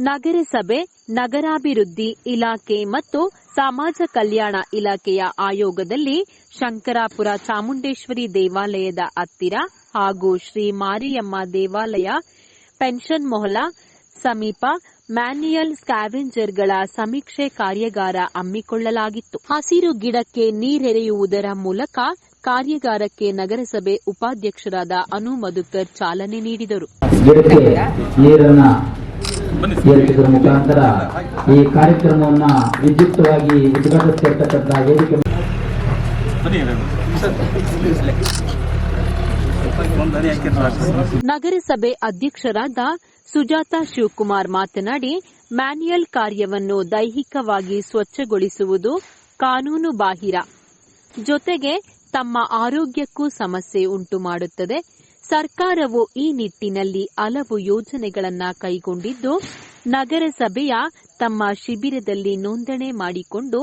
ನಗರಸಭೆ, ನಗರಾಭಿವೃದ್ಧಿ ಇಲಾಖೆ ಮತ್ತು ಸಮಾಜ ಕಲ್ಯಾಣ ಇಲಾಖೆಯ ಆಯೋಗದಲ್ಲಿ ಶಂಕರಾಪುರ ಚಾಮುಂಡೇಶ್ವರಿ ದೇವಾಲಯದ ಹತ್ತಿರ ಹಾಗೂ ಶ್ರೀ ಮಾರಿಯಮ್ಮ ದೇವಾಲಯ ಪೆನ್ಷನ್ ಮೊಹಲಾ ಸಮೀಪ ಮ್ಯಾನ್ಯುಯಲ್ ಸ್ಕ್ಯಾವೆಂಜರ್ಗಳ ಸಮೀಕ್ಷೆ ಕಾರ್ಯಾಗಾರ ಹಮ್ಮಿಕೊಳ್ಳಲಾಗಿತ್ತು. ಹಸಿರು ಗಿಡಕ್ಕೆ ನೀರೆರೆಯುವುದರ ಮೂಲಕ ಕಾರ್ಯಾಗಾರಕ್ಕೆ ನಗರಸಭೆ ಉಪಾಧ್ಯಕ್ಷರಾದ ಅನು ಮಧುಕರ್ ಚಾಲನೆ ನೀಡಿದರು. ಏರಿಸುವುದರ ಮುಖಾಂತರ ಈ ಕಾರ್ಯಕ್ರಮವನ್ನು ವಿದ್ಯುಕ್ತವಾಗಿ ಉದ್ಘಾಟಿಸುತ್ತಿರ್ತಕ್ಕಂಥ ವೇದಿಕೆ ನಗರಸಭೆ ಅಧ್ಯಕ್ಷರಾದ ಸುಜಾತಾ ಶಿವಕುಮಾರ್ ಮಾತನಾಡಿ, ಮ್ಯಾನ್ಯುಯಲ್ ಕಾರ್ಯವನ್ನು ದೈಹಿಕವಾಗಿ ಸ್ವಚ್ಛಗೊಳಿಸುವುದು ಕಾನೂನು ಬಾಹಿರ, ಜೊತೆಗೆ ತಮ್ಮ ಆರೋಗ್ಯಕ್ಕೂ ಸಮಸ್ಯೆ ಉಂಟು ಮಾಡುತ್ತದೆ. ಸರ್ಕಾರವು ಈ ನಿಟ್ಟಿನಲ್ಲಿ ಹಲವು ಯೋಜನೆಗಳನ್ನು ಕೈಗೊಂಡಿದ್ದು, ನಗರಸಭೆಯ ತಮ್ಮ ಶಿಬಿರದಲ್ಲಿ ನೋಂದಣಿ ಮಾಡಿಕೊಂಡು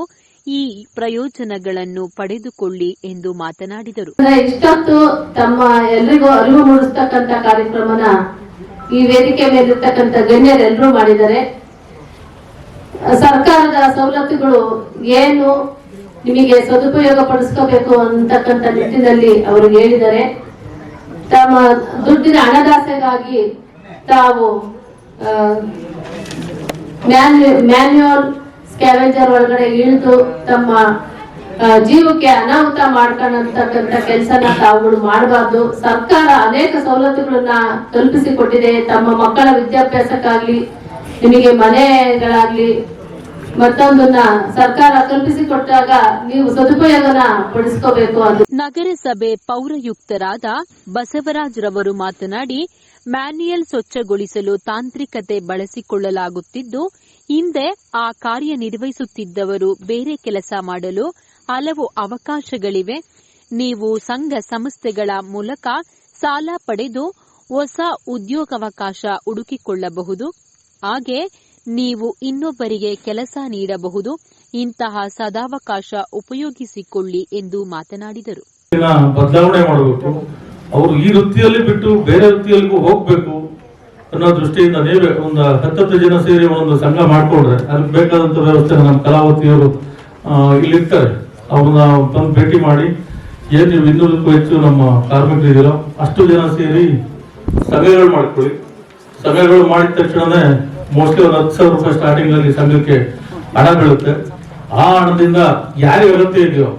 ಈ ಪ್ರಯೋಜನಗಳನ್ನು ಪಡೆದುಕೊಳ್ಳಿ ಎಂದು ಮಾತನಾಡಿದರು. ಇಷ್ಟೊತ್ತು ತಮ್ಮ ಎಲ್ರಿಗೂ ಅರಿವು ಮೂಡಿಸ್ತಕ್ಕಂಥ ಕಾರ್ಯಕ್ರಮನ ಈ ವೇದಿಕೆ ಮೇಲಿರ್ತಕ್ಕಂಥ ಗಣ್ಯರೆಲ್ಲರೂ ಮಾಡಿದ್ದಾರೆ. ಸರ್ಕಾರದ ಸವಲತ್ತುಗಳು ಏನು ನಿಮಗೆ ಸದುಪಯೋಗ ಪಡಿಸ್ಕೋಬೇಕು ಅಂತಕ್ಕಂಥ ನಿಟ್ಟಿನಲ್ಲಿ ಅವರು ಹೇಳಿದ್ದಾರೆ. ತಮ್ಮ ದುಡ್ಡಿನ ಹಣದಾಸೆಗಾಗಿ ತಾವು ಮ್ಯಾನ್ಯುಯಲ್ ಸ್ಕ್ಯಾವೆಂಜರ್ ಒಳಗಡೆ ಇಳಿದು ತಮ್ಮ ಜೀವಕ್ಕೆ ಅನಾಹುತ ಮಾಡ್ಕೊಳ್ಳತಕ್ಕಂಥ ಕೆಲಸನ ತಾವುಗಳು ಮಾಡಬಾರ್ದು. ಸರ್ಕಾರ ಅನೇಕ ಸವಲತ್ತುಗಳನ್ನ ಕಲ್ಪಿಸಿಕೊಟ್ಟಿದೆ. ತಮ್ಮ ಮಕ್ಕಳ ವಿದ್ಯಾಭ್ಯಾಸಕ್ಕಾಗ್ಲಿ, ನಿಮಗೆ ಮನೆಗಳಾಗ್ಲಿ ಮತ್ತೊಂದನ್ನ ಸರ್ಕಾರ ಕಲ್ಪಿಸಿಕೊಟ್ಟಾಗ ನೀವು ಸದುಪಯೋಗನ ಪಡಿಸ್ಕೋಬೇಕು. ಅದು ನಗರಸಭೆ ಪೌರಾಯುಕ್ತರಾದ ಬಸವರಾಜ್ ರವರು ಮಾತನಾಡಿ, ಮ್ಯಾನ್ಯುಯಲ್ ಸ್ವಚ್ಛಗೊಳಿಸಲು ತಾಂತ್ರಿಕತೆ ಬಳಸಿಕೊಳ್ಳಲಾಗುತ್ತಿದ್ದು, ಹಿಂದೆ ಆ ಕಾರ್ಯನಿರ್ವಹಿಸುತ್ತಿದ್ದವರು ಬೇರೆ ಕೆಲಸ ಮಾಡಲು ಹಲವು ಅವಕಾಶಗಳಿವೆ. ನೀವು ಸಂಘ ಸಂಸ್ಥೆಗಳ ಮೂಲಕ ಸಾಲ ಪಡೆದು ಹೊಸ ಉದ್ಯೋಗಾವಕಾಶ ಹುಡುಕಿಕೊಳ್ಳಬಹುದು. ಹಾಗೆ ನೀವು ಇನ್ನೊಬ್ಬರಿಗೆ ಕೆಲಸ ನೀಡಬಹುದು. ಇಂತಹ ಸದಾವಕಾಶ ಉಪಯೋಗಿಸಿಕೊಳ್ಳಿ ಎಂದು ಮಾತನಾಡಿದರು. ಬದಲಾವಣೆ ಮಾಡಬೇಕು, ಅವರು ಈ ವೃತ್ತಿಯಲ್ಲಿ ಬಿಟ್ಟು ಬೇರೆ ವೃತ್ತಿಯಲ್ಲಿಗೂ ಹೋಗ್ಬೇಕು ಅನ್ನೋ ದೃಷ್ಟಿಯಿಂದ ನೀವೇ ಒಂದು 10 ಜನ ಸೇರಿ ಒಂದು ಸಂಘ ಮಾಡ್ಕೊಂಡ್ರೆ ಅದಕ್ಕೆ ಬೇಕಾದಂತ ವ್ಯವಸ್ಥೆ ನಮ್ಮ ಕಲಾವತಿಯವರು ಇಲ್ಲಿರ್ತಾರೆ. ಅವ್ರನ್ನ ಬಂದು ಭೇಟಿ ಮಾಡಿ, ಏನ್ ನೀವು 200ಕ್ಕೂ ಹೆಚ್ಚು ನಮ್ಮ ಕಾರ್ಮಿಕರಿದ್ದೀರೋ ಅಷ್ಟು ಜನ ಸೇರಿ ಸಭೆಗಳು ಮಾಡ್ಕೊಳ್ಳಿ. ಸಭೆಗಳು ಮಾಡಿದ ತಕ್ಷಣನೇ ಮೋಸ್ಟ್ಲಿ ಒಂದು 10,000 ರೂಪಾಯಿ ಸ್ಟಾರ್ಟಿಂಗ್ ಅಲ್ಲಿ ಸಂಘಕ್ಕೆ ಹಣ ಬೀಳುತ್ತೆ. ಆ ಹಣದಿಂದ ಯಾರಿಗೆ ಅಗತ್ಯ ಇದೆಯೋ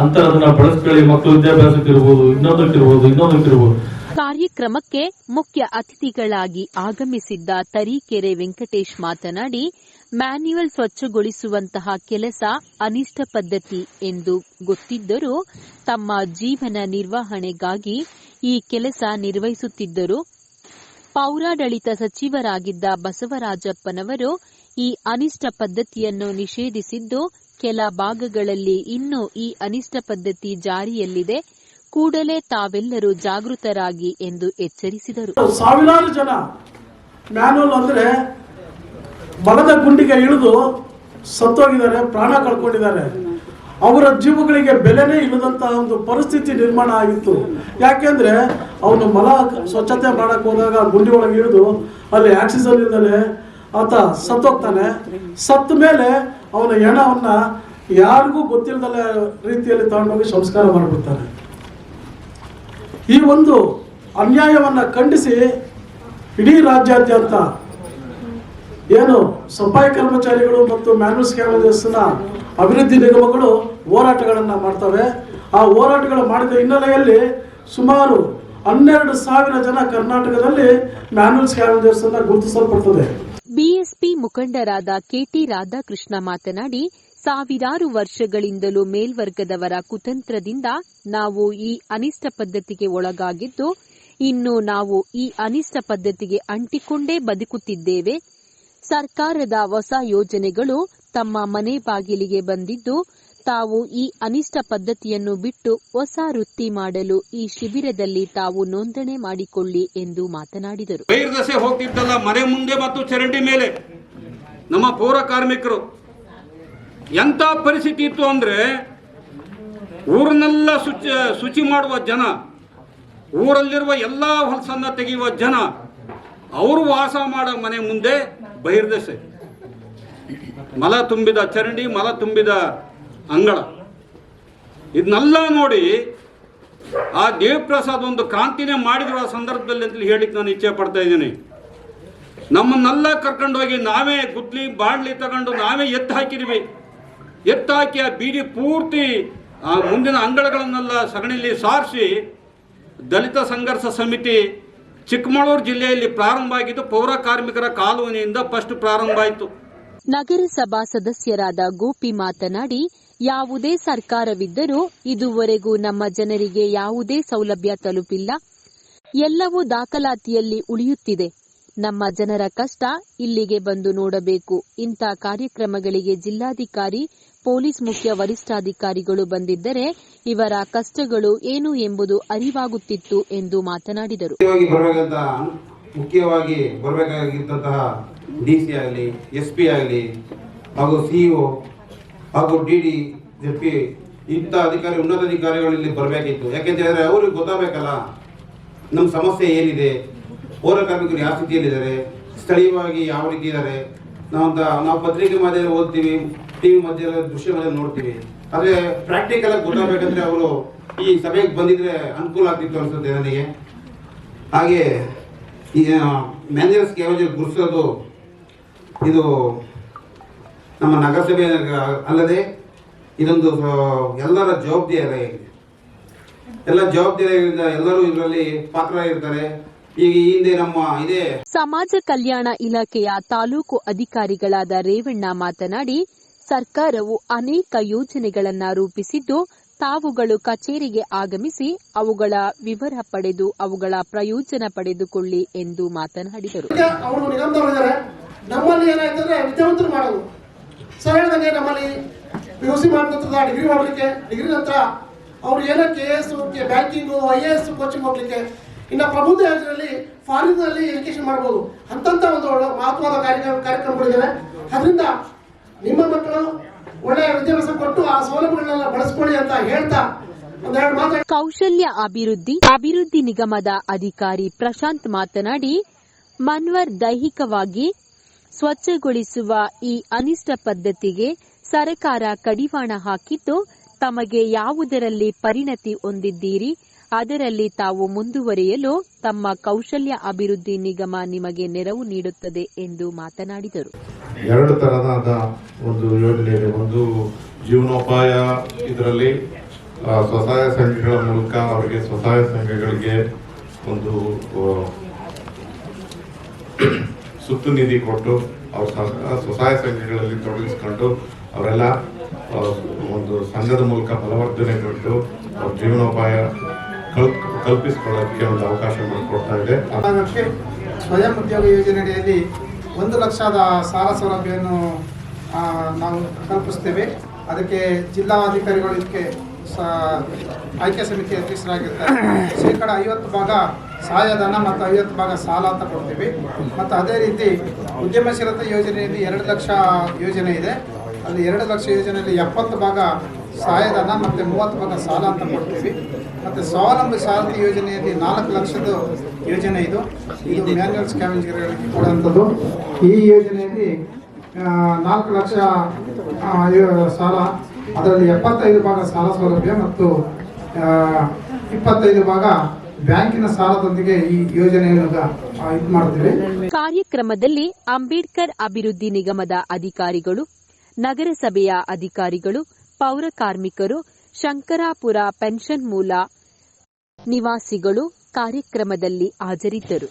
ಅಂತ ಅದನ್ನ ಬಳಸ್ಕೊಳ್ಳಿ. ಮಕ್ಕಳು ವಿದ್ಯಾಭ್ಯಾಸಕ್ಕಿರ್ಬೋದು, ಇನ್ನೊಂದಕ್ಕಿರ್ಬೋದು. ಕಾರ್ಯಕ್ರಮಕ್ಕೆ ಮುಖ್ಯ ಅತಿಥಿಗಳಾಗಿ ಆಗಮಿಸಿದ್ದ ತರೀಕೆರೆ ವೆಂಕಟೇಶ್ ಮಾತನಾಡಿ, ಮ್ಯಾನ್ಯುಯಲ್ ಸ್ವಚ್ಛಗೊಳಿಸುವಂತಹ ಕೆಲಸ ಅನಿಷ್ಟ ಪದ್ಧತಿ ಎಂದು ಗೊತ್ತಿದ್ದರೂ ತಮ್ಮ ಜೀವನ ನಿರ್ವಹಣೆಗಾಗಿ ಈ ಕೆಲಸ ನಿರ್ವಹಿಸುತ್ತಿದ್ದರು. ಪೌರಾಡಳಿತ ಸಚಿವರಾಗಿದ್ದ ಬಸವರಾಜಪ್ಪನವರು ಈ ಅನಿಷ್ಟ ಪದ್ಧತಿಯನ್ನು ನಿಷೇಧಿಸಿದ್ದು, ಕೆಲ ಭಾಗಗಳಲ್ಲಿ ಇನ್ನೂ ಈ ಅನಿಷ್ಟ ಪದ್ಧತಿ ಜಾರಿಯಲ್ಲಿದೆ. ಕೂಡಲೇ ತಾವೆಲ್ಲರೂ ಜಾಗೃತರಾಗಿ ಎಂದು ಎಚ್ಚರಿಸಿದರು. ಸಾವಿರಾರು ಜನ ಮ್ಯಾನ್ಯುಯಲ್ ಅಂದ್ರೆ ಬಲದ ಗುಂಡಿಗೆ ಇಳಿದು ಸತ್ತೋಗಿದ್ದಾರೆ, ಪ್ರಾಣ ಕಳ್ಕೊಂಡಿದ್ದಾರೆ. ಅವರ ಜೀವಗಳಿಗೆ ಬೆಲೆನೇ ಇಲ್ಲದಂತಹ ಒಂದು ಪರಿಸ್ಥಿತಿ ನಿರ್ಮಾಣ ಆಗಿತ್ತು. ಯಾಕೆಂದ್ರೆ ಅವನು ಮಲ ಸ್ವಚ್ಛತೆ ಮಾಡಕ್ ಹೋದಾಗ ಗುಂಡಿ ಒಳಗೆ ಇಳಿದು ಅಲ್ಲಿ ಆಕ್ಸಿಜನ್ ಇಂದಲೇ ಆತ ಸತ್ತೋಗ್ತಾನೆ. ಸತ್ತ ಮೇಲೆ ಅವನ ಹೆಣವನ್ನ ಯಾರಿಗೂ ಗೊತ್ತಿಲ್ಲದ ರೀತಿಯಲ್ಲಿ ತಗೊಂಡೋಗಿ ಸಂಸ್ಕಾರ ಮಾಡಿಬಿಡ್ತಾರೆ. ಈ ಒಂದು ಅನ್ಯಾಯವನ್ನ ಖಂಡಿಸಿ ಇಡೀ ರಾಜ್ಯಾದ್ಯಂತ ಏನು ಸಫಾಯಿ ಕರ್ಮಚಾರಿಗಳು ಮತ್ತು ಮ್ಯಾನ್ಯುಯಲ್ ಸ್ಕ್ಯಾವೆಂಜರ್ಸ್ನ ಅಭಿವೃದ್ಧಿ ನಿಗಮಗಳು ಹೋರಾಟಗಳನ್ನ ಮಾಡ್ತವೆ. ಆ ಹೋರಾಟಗಳು ಮಾಡಿದ ಹಿನ್ನೆಲೆಯಲ್ಲಿ ಸುಮಾರು 12,000 ಜನ ಕರ್ನಾಟಕದಲ್ಲಿ ಮ್ಯಾನ್ಯುಯಲ್ ಸ್ಕ್ಯಾವೆಂಜರ್ಸ್ ಅನ್ನ ಗುರುತಿಸಲ್ಪಡುತ್ತದೆ. ಬಿಎಸ್ಪಿ ಮುಖಂಡರಾದ ಕೆಟಿ ರಾಧಾಕೃಷ್ಣ ಮಾತನಾಡಿ, ಸಾವಿರಾರು ವರ್ಷಗಳಿಂದಲೂ ಮೇಲ್ವರ್ಗದವರ ಕುತಂತ್ರದಿಂದ ನಾವು ಈ ಅನಿಷ್ಟ ಪದ್ಧತಿಗೆ ಒಳಗಾಗಿದ್ದು, ಇನ್ನು ನಾವು ಈ ಅನಿಷ್ಟ ಪದ್ಧತಿಗೆ ಅಂಟಿಕೊಂಡೇ ಬದುಕುತ್ತಿದ್ದೇವೆ. ಸರ್ಕಾರದ ಹೊಸ ಯೋಜನೆಗಳು ತಮ್ಮ ಮನೆ ಬಾಗಿಲಿಗೆ ಬಂದಿದ್ದು, ತಾವು ಈ ಅನಿಷ್ಟ ಪದ್ಧತಿಯನ್ನು ಬಿಟ್ಟು ಹೊಸ ವೃತ್ತಿ ಮಾಡಲು ಈ ಶಿಬಿರದಲ್ಲಿ ತಾವು ನೋಂದಣಿ ಮಾಡಿಕೊಳ್ಳಿ ಎಂದು ಮಾತನಾಡಿದರು. ಬೈರ್ದಸೆ ಹೋಗ್ತಿದ್ದಲ್ಲ ಮನೆ ಮುಂದೆ ಮತ್ತು ಚರಂಡಿ ಮೇಲೆ ನಮ್ಮ ಪೌರ ಕಾರ್ಮಿಕರು ಎಂತ ಪರಿಸ್ಥಿತಿ ಇತ್ತು ಅಂದ್ರೆ, ಊರನ್ನೆಲ್ಲ ಶುಚಿ ಮಾಡುವ ಜನ, ಊರಲ್ಲಿರುವ ಎಲ್ಲಾ ಹೊಲಸನ್ನ ತೆಗೆಯುವ ಜನ, ಅವರು ವಾಸ ಮಾಡೋ ಮನೆ ಮುಂದೆ ಬಹಿರ್ದೆಸೆ, ಮಲ ತುಂಬಿದ ಚರಂಡಿ, ಮಲ ತುಂಬಿದ ಅಂಗಳ. ಇದನ್ನೆಲ್ಲ ನೋಡಿ ಆ ದೇವಪ್ರಸಾದ್ ಒಂದು ಕ್ರಾಂತಿನೇ ಮಾಡಿದ್ರು ಆ ಸಂದರ್ಭದಲ್ಲಿ ಅಂತ ಹೇಳಿಕ್ಕೆ ನಾನು ಇಚ್ಛೆ ಪಡ್ತಾ ಇದ್ದೀನಿ. ನಮ್ಮನ್ನೆಲ್ಲ ಕರ್ಕೊಂಡೋಗಿ ನಾವೇ ಗುದ್ಲಿ ಬಾಡ್ಲಿ ತಗೊಂಡು ನಾವೇ ಎತ್ತು ಹಾಕಿದ್ವಿ. ಎತ್ತು ಹಾಕಿ ಆ ಬೀದಿ ಪೂರ್ತಿ ಆ ಮುಂದಿನ ಅಂಗಳಗಳನ್ನೆಲ್ಲ ಸಗಣಿಲಿ ಸಾರಿಸಿ ದಲಿತ ಸಂಘರ್ಷ ಸಮಿತಿ ಚಿಕ್ಕಮಗಳೂರು ಜಿಲ್ಲೆಯಲ್ಲಿ ಪ್ರಾರಂಭ ಆಗಿದ್ದು ಪೌರ ಕಾರ್ಮಿಕರ ಕಾಲೋನಿಯಿಂದ ಫಸ್ಟ್ ಪ್ರಾರಂಭ ಆಯಿತು. ನಗರಸಭಾ ಸದಸ್ಯರಾದ ಗೋಪಿ ಮಾತನಾಡಿ, ಯಾವುದೇ ಸರ್ಕಾರವಿದ್ದರೂ ಇದುವರೆಗೂ ನಮ್ಮ ಜನರಿಗೆ ಯಾವುದೇ ಸೌಲಭ್ಯ ತಲುಪಿಲ್ಲ. ಎಲ್ಲವೂ ದಾಖಲಾತಿಯಲ್ಲಿ ಉಳಿಯುತ್ತಿದೆ. ನಮ್ಮ ಜನರ ಕಷ್ಟ ಇಲ್ಲಿಗೆ ಬಂದು ನೋಡಬೇಕು. ಇಂಥ ಕಾರ್ಯಕ್ರಮಗಳಿಗೆ ಜಿಲ್ಲಾಧಿಕಾರಿ, ಪೊಲೀಸ್ ಮುಖ್ಯ ವರಿಷ್ಠಾಧಿಕಾರಿಗಳು ಬಂದಿದ್ದರೆ ಇವರ ಕಷ್ಟಗಳು ಏನು ಎಂಬುದು ಅರಿವಾಗುತ್ತಿತ್ತು ಎಂದು ಮಾತನಾಡಿದರು. ಮುಖ್ಯವಾಗಿ ಬರಬೇಕಾಗಿದ್ದಂತಹ ಡಿಸಿ ಆಗಲಿ, ಎಸ್ಪಿ ಆಗಲಿ ಹಾಗೂ ಸಿಇಒ ಹಾಗೂ ಡಿಡಿ, ಜೆಪಿ ಇಂಥ ಅಧಿಕಾರಿ, ಉನ್ನತ ಅಧಿಕಾರಿಗಳು ಇಲ್ಲಿ ಬರಬೇಕಿತ್ತು. ಯಾಕೆಂತ ಹೇಳಿದ್ರೆ ಅವ್ರಿಗೆ ಗೊತ್ತಾಗಬೇಕಲ್ಲ ನಮ್ಮ ಸಮಸ್ಯೆ ಏನಿದೆ, ಪೌರ ಕಾರ್ಮಿಕರು ಯಾವ ಸ್ಥಿತಿಯಲ್ಲಿದ್ದಾರೆ, ಸ್ಥಳೀಯವಾಗಿ ಯಾವ ರೀತಿ ಇದ್ದಾರೆ. ನಾವು ಪತ್ರಿಕೆ ಮಾಧ್ಯಮ ಓದ್ತೀವಿ, ಟಿವಿ ಮಾಧ್ಯಮ, ದೃಶ್ಯ ಮಾಧ್ಯಮ ನೋಡ್ತೀವಿ. ಆದರೆ ಪ್ರಾಕ್ಟಿಕಲ್ ಆಗಿ ಗೊತ್ತಾಗಬೇಕಂದ್ರೆ ಅವರು ಈ ಸಭೆಗೆ ಬಂದಿದ್ರೆ ಅನುಕೂಲ ಆಗ್ತಿತ್ತು ಅನ್ಸುತ್ತೆ ನನಗೆ. ಹಾಗೆ ಈ ಮ್ಯಾನೇಜರ್ಸ್ ಕ್ಯಾವೇಜ್ ಗುರುತಿಸೋದು ಇದು ನಮ್ಮ ನಗರಸಭೆ ಅಲ್ಲದೆ ಇದೊಂದು ಎಲ್ಲರ ಜವಾಬ್ದಾರಿಯಾಗಿದೆ. ಎಲ್ಲ ಜವಾಬ್ದಾರಿಯಿಂದ ಎಲ್ಲರೂ ಇದರಲ್ಲಿ ಪಾತ್ರರಾಗಿರ್ತಾರೆ. ಈಗ ಹಿಂದೆ ನಮ್ಮ ಇದೇ ಸಮಾಜ ಕಲ್ಯಾಣ ಇಲಾಖೆಯ ತಾಲೂಕು ಅಧಿಕಾರಿಗಳಾದ ರೇವಣ್ಣ ಮಾತನಾಡಿ, ಸರ್ಕಾರವು ಅನೇಕ ಯೋಜನೆಗಳನ್ನು ರೂಪಿಸಿದ್ದು ತಾವುಗಳು ಕಚೇರಿಗೆ ಆಗಮಿಸಿ ಅವುಗಳ ವಿವರ ಪಡೆದು ಅವುಗಳ ಪ್ರಯೋಜನ ಪಡೆದುಕೊಳ್ಳಿ ಎಂದು ಮಾತನಾಡಿದರು. ಅವರು ನಿಗಮದವರಿದ್ದಾರೆ. ನಮ್ಮಲ್ಲಿ ಏನಾಯ್ತಂದ್ರೆ ವಿದ್ಯಾವಂತರು ಮಾಡೋದು ಸರ್ ಹೇಳಿದಂಗೆ ನಮ್ಮಲ್ಲಿ ಪಿಯುಸಿ ಮಾಡಿದ ಡಿಗ್ರಿ ಮಾಡಲಿಕ್ಕೆ, ಡಿಗ್ರಿ ನಂತರ ಅವ್ರು ಏನೋ KS, ಬ್ಯಾಂಕಿಂಗು, IAS ಕೋಚಿಂಗ್ ಹೋಗ್ಲಿಕ್ಕೆ, ಇನ್ನು ಪ್ರಬುದ್ಧ ಯೋಜನೆಯಲ್ಲಿ ಫಾರಿನ್ನಲ್ಲಿ ಎಜುಕೇಶನ್ ಮಾಡ್ಬೋದು. ಅಂತಂತ ಒಂದು ಮಹತ್ವದ ಕಾರ್ಯಕ್ರಮಗಳಿದ್ದಾವೆ. ಅದರಿಂದ ನಿಮ್ಮ ಮಕ್ಕಳು ಒಳ್ಳೆಯ ವಿದ್ಯಾಭ್ಯಾಸ ಕೊಟ್ಟು ಆ ಸೌಲಭ್ಯಗಳನ್ನೆಲ್ಲ ಬಳಸ್ಕೊಳ್ಳಿ ಅಂತ ಹೇಳ್ತಾ ಒಂದೆರಡು ಮಾತು. ಕೌಶಲ್ಯ ಅಭಿವೃದ್ಧಿ ನಿಗಮದ ಅಧಿಕಾರಿ ಪ್ರಶಾಂತ್ ಮಾತನಾಡಿ, ಮನ್ವರ್ ದೈಹಿಕವಾಗಿ ಸ್ವಚ್ಛಗೊಳಿಸುವ ಈ ಅನಿಷ್ಟ ಪದ್ಧತಿಗೆ ಸರ್ಕಾರ ಕಡಿವಾಣ ಹಾಕಿದ್ದು ತಮಗೆ ಯಾವುದರಲ್ಲಿ ಪರಿಣತಿ ಹೊಂದಿದ್ದೀರಿ ಅದರಲ್ಲಿ ತಾವು ಮುಂದುವರಿಯಲು ತಮ್ಮ ಕೌಶಲ್ಯ ಅಭಿವೃದ್ಧಿ ನಿಗಮ ನಿಮಗೆ ನೆರವು ನೀಡುತ್ತದೆ ಎಂದು ಮಾತನಾಡಿದರು. ಎರಡು ತರಹದ ಒಂದು ಯೋಜನೆ ಇದೆ. ಒಂದು ಜೀವನೋಪಾಯ, ಇದರಲ್ಲಿ ಸ್ವಸಹಾಯ ಸಂಘಗಳ ಮೂಲಕ ಅವರಿಗೆ ಸ್ವಸಹಾಯ ಸಂಘಗಳಿಗೆ ಒಂದು ಸುತ್ತು ನಿಧಿ ಕೊಟ್ಟು ಅವ್ರ ಸ್ವಸಹಾಯ ಸಂಘಗಳಲ್ಲಿ ತೊಡಗಿಸ್ಕೊಂಡು ಅವರೆಲ್ಲ ಒಂದು ಸಂಘದ ಮೂಲಕ ಬಲವರ್ಧನೆಗೊಂಡು ಅವ್ರ ಜೀವನೋಪಾಯ ಕಲ್ಪಿಸಿಕೊಳ್ಳೋದಕ್ಕೆ ಒಂದು ಅವಕಾಶ ಮಾಡಿಕೊಡ್ತಾ ಇದೆ. ಸ್ವಯಂ ಉದ್ಯೋಗ ಯೋಜನೆಯಡಿಯಲ್ಲಿ 1 ಲಕ್ಷದ ಸಾಲ ಸೌಲಭ್ಯವನ್ನು ನಾವು ಕಲ್ಪಿಸ್ತೇವೆ. ಅದಕ್ಕೆ ಜಿಲ್ಲಾಧಿಕಾರಿಗಳು ಇದಕ್ಕೆ ಆಯ್ಕೆ ಸಮಿತಿ ಅಧ್ಯಕ್ಷರಾಗಿರ್ತಾರೆ. ಶೇಕಡ 50 ಭಾಗ ಸಹಾಯಧನ ಮತ್ತು 50 ಭಾಗ ಸಾಲ ಅಂತ ಕೊಡ್ತೀವಿ. ಮತ್ತು ಅದೇ ರೀತಿ ಉದ್ಯಮಶೀಲತಾ ಯೋಜನೆಯಲ್ಲಿ 2 ಲಕ್ಷ ಯೋಜನೆ ಇದೆ. ಅಲ್ಲಿ 2 ಲಕ್ಷ ಯೋಜನೆಯಲ್ಲಿ 70 ಭಾಗ ಸಹಾಯಧನ ಮತ್ತು 30 ಭಾಗ ಸಾಲ ಅಂತ ಕೊಡ್ತೀವಿ. ಮತ್ತು ಸ್ವಾವಲಂಬಿ ಸಾರಥಿ ಯೋಜನೆಯಲ್ಲಿ 4 ಲಕ್ಷದ ಯೋಜನೆ ಇದು ಮ್ಯಾನ್ಯುಯಲ್ ಸ್ಕ್ಯಾವೆಂಜರ್ಗಳಿಗೆ ಕೊಡುವಂಥದ್ದು. ಈ ಯೋಜನೆಯಲ್ಲಿ 4 ಲಕ್ಷ ಸಾಲ, ಅದರಲ್ಲಿ 75 ಭಾಗ ಸಾಲ ಸೌಲಭ್ಯ ಮತ್ತು 25 ಭಾಗ ಬ್ಯಾಂಕಿನ ಸಾಲದೊಂದಿಗೆ ಈ ಯೋಜನೆಯನ್ನು ಇದು ಮಾಡ್ತೀವಿ. ಕಾರ್ಯಕ್ರಮದಲ್ಲಿ ಅಂಬೇಡ್ಕರ್ ಅಭಿವೃದ್ಧಿ ನಿಗಮದ ಅಧಿಕಾರಿಗಳು, ನಗರಸಭೆಯ ಅಧಿಕಾರಿಗಳು, ಪೌರ ಕಾರ್ಮಿಕರು, ಶಂಕರಾಪುರ ಪೆನ್ಷನ್ ಮೂಲ ನಿವಾಸಿಗಳು ಕಾರ್ಯಕ್ರಮದಲ್ಲಿ ಹಾಜರಿದ್ದರು.